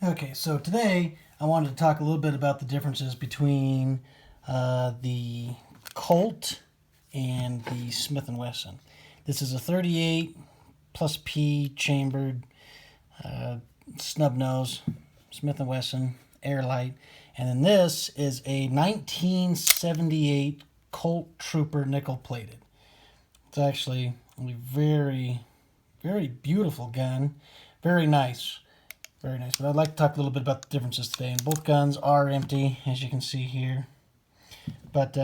Okay, so today I wanted to talk a little bit about the differences between the Colt and the Smith & Wesson. This is a 38 plus P chambered snub nose Smith & Wesson Airlight, and then this is a 1978 Colt Trooper nickel plated. It's actually a very, very beautiful gun, very nice. Very nice. But I'd like to talk a little bit about the differences today. And both guns are empty, as you can see here. But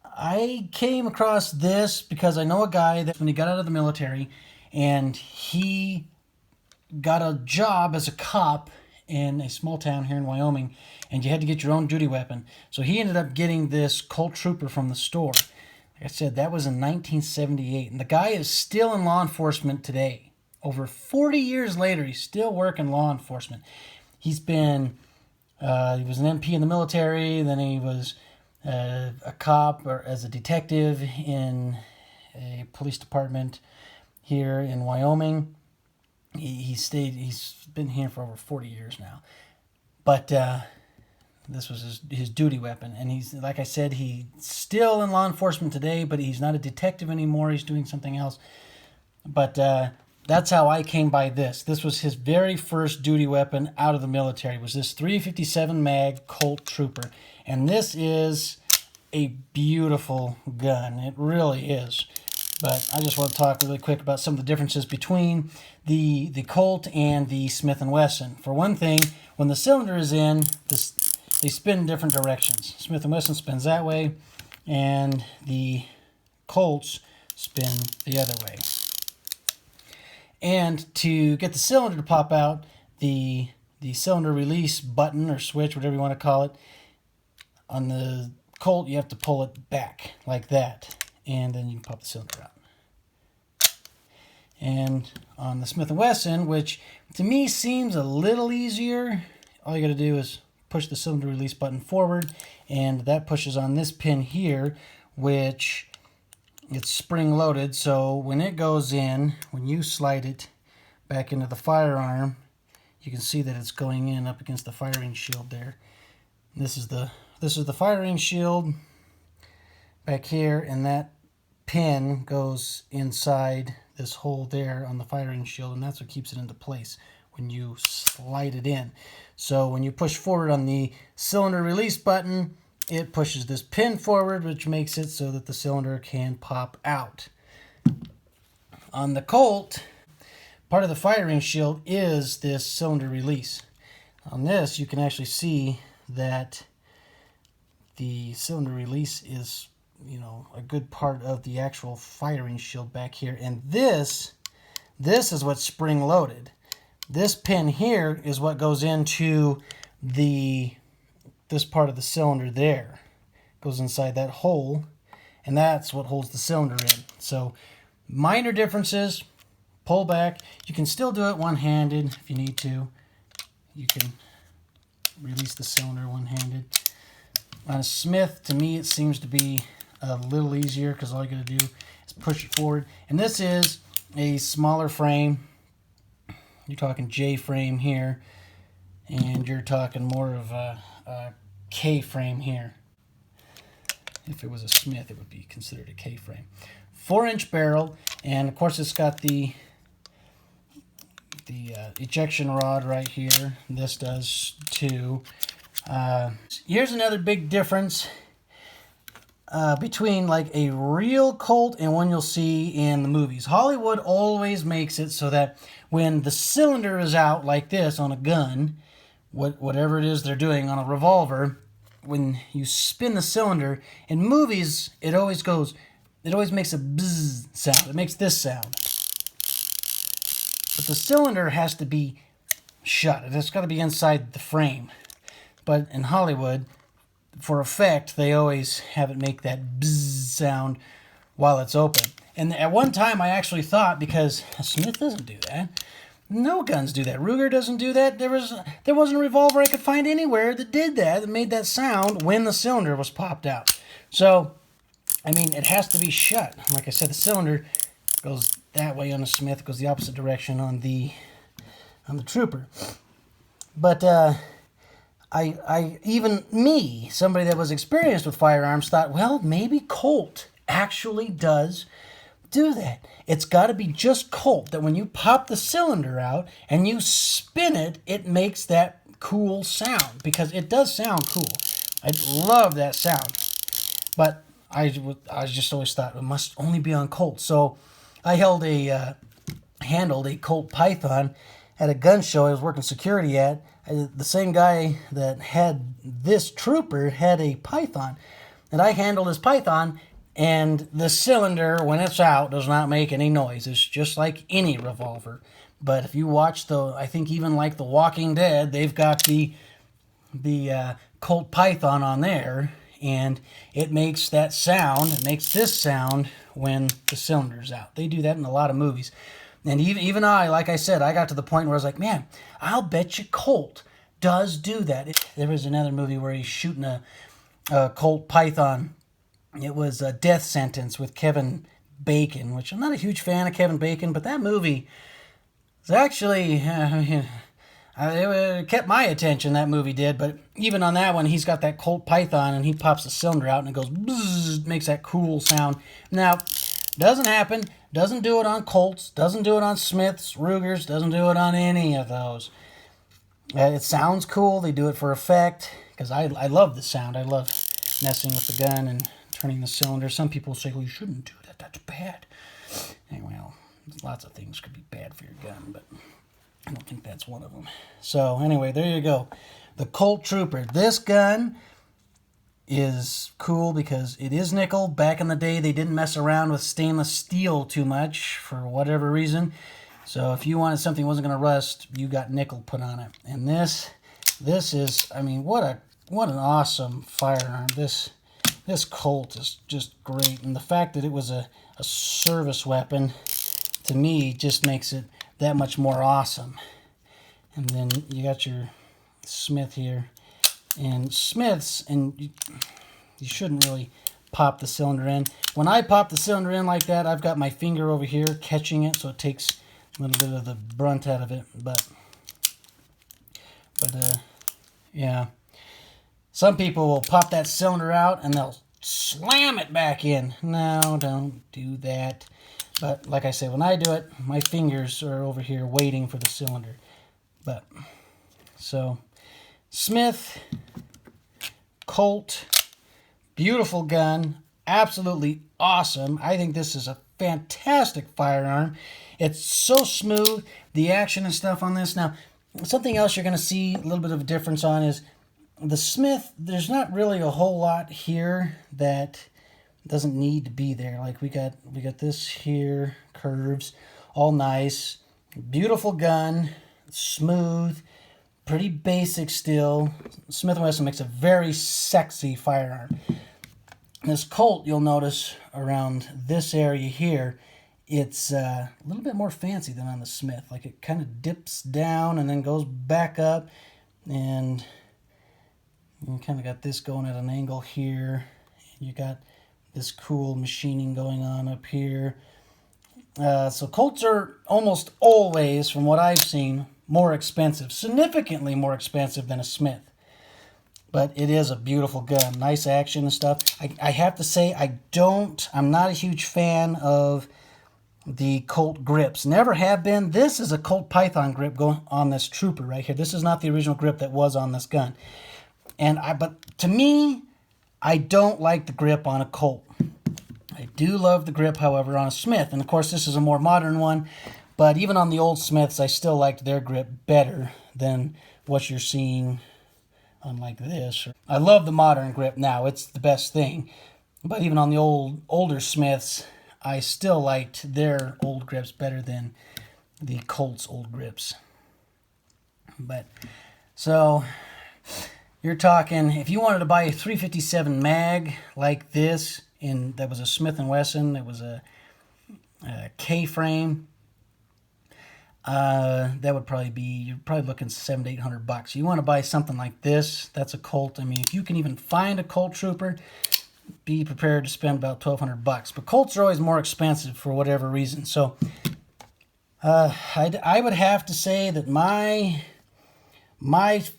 I came across this because I know a guy that when he got out of the military and he got a job as a cop in a small town here in Wyoming, and you had to get your own duty weapon. So he ended up getting this Colt Trooper from the store. Like I said, that was in 1978. And the guy is still in law enforcement today. Over 40 years later, he's still working law enforcement. He's been, he was an MP in the military, then he was a cop or as a detective in a police department here in Wyoming. He's been here for over 40 years now. But this was his duty weapon. And he's, like I said, he's still in law enforcement today, but he's not a detective anymore. He's doing something else. But that's how I came by this. This was his very first duty weapon out of the military. It was this .357 mag Colt Trooper. And this is a beautiful gun. It really is. But I just want to talk really quick about some of the differences between the Colt and the Smith & Wesson. For one thing, when the cylinder is in, they spin in different directions. Smith & Wesson spins that way, and the Colts spin the other way. And to get the cylinder to pop out, the cylinder release button or switch, whatever you want to call it, on the Colt, you have to pull it back like that. And then you can pop the cylinder out. And on the Smith & Wesson, which to me seems a little easier, all you got to do is push the cylinder release button forward, and that pushes on this pin here, which it's spring loaded, so when it goes in, when you slide it back into the firearm, you can see that it's going in up against the firing shield there. This is the firing shield back here, and that pin goes inside this hole there on the firing shield, and that's what keeps it into place when you slide it in. So when you push forward on the cylinder release button, it pushes this pin forward, which makes it so that the cylinder can pop out. On the Colt, part of the firing shield is this cylinder release. On this, you can actually see that the cylinder release is, a good part of the actual firing shield back here. And this is what's spring loaded. This pin here is what goes into this part of the cylinder there. Goes inside that hole, and that's what holds the cylinder in. So minor differences, pull back. You can still do it one-handed if you need to. You can release the cylinder one-handed. On a Smith, to me, it seems to be a little easier because all you got to do is push it forward. And this is a smaller frame. You're talking J frame here, and you're talking more of a K frame here. If it was a Smith, it would be considered a K frame. 4-inch barrel, and of course it's got the ejection rod right here. This does too. Here's another big difference between like a real Colt and one you'll see in the movies. Hollywood always makes it so that when the cylinder is out like this on a gun, whatever it is they're doing on a revolver, when you spin the cylinder, in movies, it always makes a bzzz sound. It makes this sound. But the cylinder has to be shut. It's got to be inside the frame. But in Hollywood, for effect, they always have it make that bzzz sound while it's open. And at one time, I actually thought, because Smith doesn't do that, no guns do that. Ruger doesn't do that. There wasn't a revolver I could find anywhere that did that, that made that sound when the cylinder was popped out. So, I mean, it has to be shut. Like I said, the cylinder goes that way on the Smith, goes the opposite direction on the on the Trooper. But even me, somebody that was experienced with firearms, thought, well, maybe Colt actually does do that. It's got to be just Colt, that when you pop the cylinder out and you spin it, it makes that cool sound, because it does sound cool. I love that sound. But I just always thought it must only be on Colt. So I handled a Colt Python at a gun show I was working security at. The same guy that had this Trooper had a Python, and I handled his Python, and the cylinder, when it's out, does not make any noise. It's just like any revolver. But if you watch I think even like The Walking Dead, they've got the Colt Python on there, and it makes that sound. It makes this sound when the cylinder's out. They do that in a lot of movies. And even I, like I said, I got to the point where I was like, man, I'll bet you Colt does do that. There was another movie where he's shooting a Colt Python. It was a Death Sentence with Kevin Bacon, which I'm not a huge fan of Kevin Bacon, but that movie is actually, it kept my attention, that movie did. But even on that one, he's got that Colt Python, and he pops the cylinder out, and it goes bzzz, makes that cool sound. Now, doesn't happen. Doesn't do it on Colts. Doesn't do it on Smiths, Rugers. Doesn't do it on any of those. It sounds cool. They do it for effect, because I love the sound. I love messing with the gun and turning the cylinder. Some people say, well, you shouldn't do that. That's bad. Anyway, well, lots of things could be bad for your gun, but I don't think that's one of them. So anyway, there you go. The Colt Trooper. This gun is cool because it is nickel. Back in the day, they didn't mess around with stainless steel too much for whatever reason. So if you wanted something that wasn't going to rust, you got nickel put on it. And this is, I mean, what an awesome firearm. This Colt is just great. And the fact that it was a service weapon, to me, just makes it that much more awesome. And then you got your Smith here. And Smiths, and you shouldn't really pop the cylinder in. When I pop the cylinder in like that, I've got my finger over here catching it, so it takes a little bit of the brunt out of it. But yeah. Some people will pop that cylinder out and they'll slam it back in. No, don't do that. But like I said, when I do it, my fingers are over here waiting for the cylinder. But, so, Smith, Colt, beautiful gun, absolutely awesome. I think this is a fantastic firearm. It's so smooth, the action and stuff on this. Now, something else you're going to see a little bit of a difference on is the Smith. There's not really a whole lot here that doesn't need to be there. Like we got this here, curves, all nice, beautiful gun, smooth, pretty basic still. Smith & Wesson makes a very sexy firearm. This Colt, you'll notice around this area here, it's a little bit more fancy than on the Smith. Like it kind of dips down and then goes back up, and you kind of got this going at an angle here. You got this cool machining going on up here. So Colts are almost always, from what I've seen, more expensive, significantly more expensive than a Smith. But it is a beautiful gun, nice action and stuff. I have to say, I'm not a huge fan of the Colt grips. Never have been. This is a Colt Python grip going on this Trooper right here. This is not the original grip that was on this gun. But to me, I don't like the grip on a Colt. I do love the grip, however, on a Smith. And of course, this is a more modern one. But even on the old Smiths, I still liked their grip better than what you're seeing on like this. I love the modern grip now. It's the best thing. But even on the older Smiths, I still liked their old grips better than the Colt's old grips. But, so, you're talking, if you wanted to buy a 357 mag like this, and that was a Smith & Wesson, that was a K-frame, that would probably be, you're probably looking $700 to $800. You want to buy something like this, that's a Colt. I mean, if you can even find a Colt Trooper, be prepared to spend about $1,200. But Colts are always more expensive for whatever reason. So I would have to say that my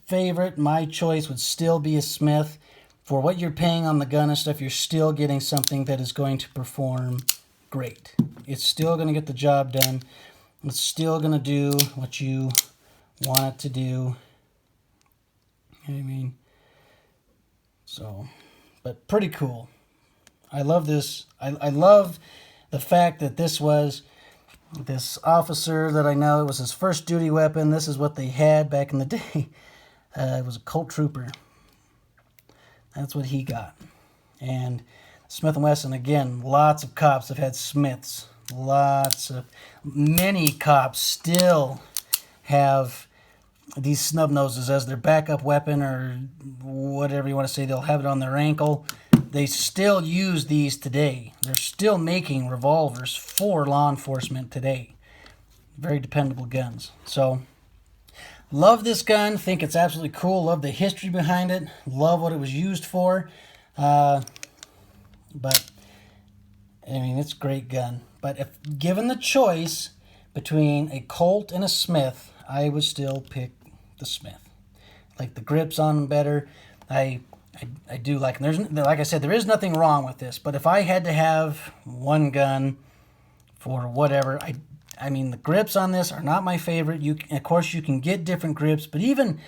favorite, my choice would still be a Smith. For what you're paying on the gun and stuff, you're still getting something that is going to perform great. It's still going to get the job done. It's still going to do what you want it to do. You know what I mean? So, but pretty cool. I love this. I love the fact that this was this officer that I know, it was his first duty weapon. This is what they had back in the day. It was a Colt Trooper. That's what he got. And Smith & Wesson, again, lots of cops have had Smiths. Many cops still have these snub noses as their backup weapon, or whatever you want to say. They'll have it on their ankle. They still use these today. They're still making revolvers for law enforcement today. Very dependable guns. So, love this gun. Think it's absolutely cool. Love the history behind it. Love what it was used for. But, I mean, it's a great gun. But if given the choice between a Colt and a Smith, I would still pick the Smith. Like the grips on them better. I do like them. Like I said, there is nothing wrong with this. But if I had to have one gun for whatever, I mean, the grips on this are not my favorite. Of course, you can get different grips, but even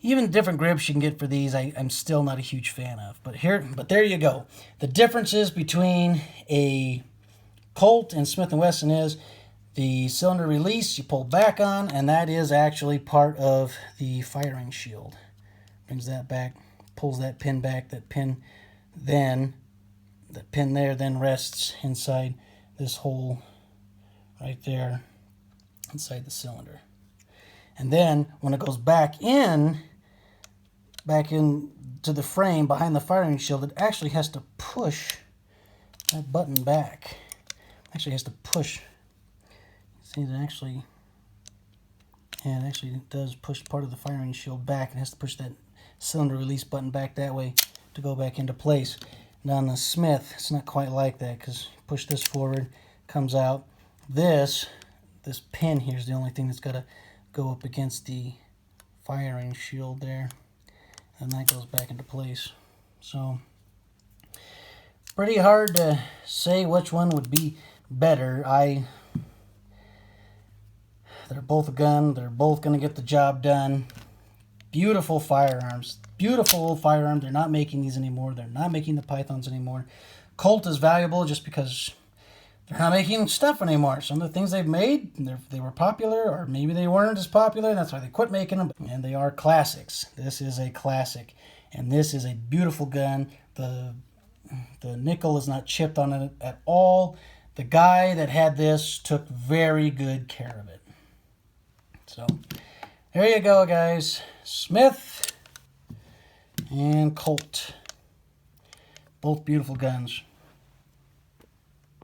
different grips you can get for these, I'm still not a huge fan of. But there you go. The differences between a Colt and Smith & Wesson is the cylinder release you pull back on, and that is actually part of the firing shield. Brings that back, pulls that pin back. That pin there then rests inside this hole right there inside the cylinder. And then when it goes back in to the frame behind the firing shield, it actually has to push that button back. Actually has to push. See, it actually does push part of the firing shield back. It has to push that cylinder release button back that way to go back into place. And on the Smith, it's not quite like that, because push this forward, comes out. This pin here is the only thing that's got to go up against the firing shield there, and that goes back into place. So pretty hard to say which one would be better. They're both a gun. They're both going to get the job done. Beautiful firearms. Beautiful old firearm. They're not making these anymore. They're not making the Pythons anymore. Colt is valuable just because they're not making stuff anymore. Some of the things they've made, they were popular, or maybe they weren't as popular, and that's why they quit making them. And they are classics. This is a classic. And this is a beautiful gun. The nickel is not chipped on it at all. The guy that had this took very good care of it. So, there you go, guys. Smith and Colt. Both beautiful guns.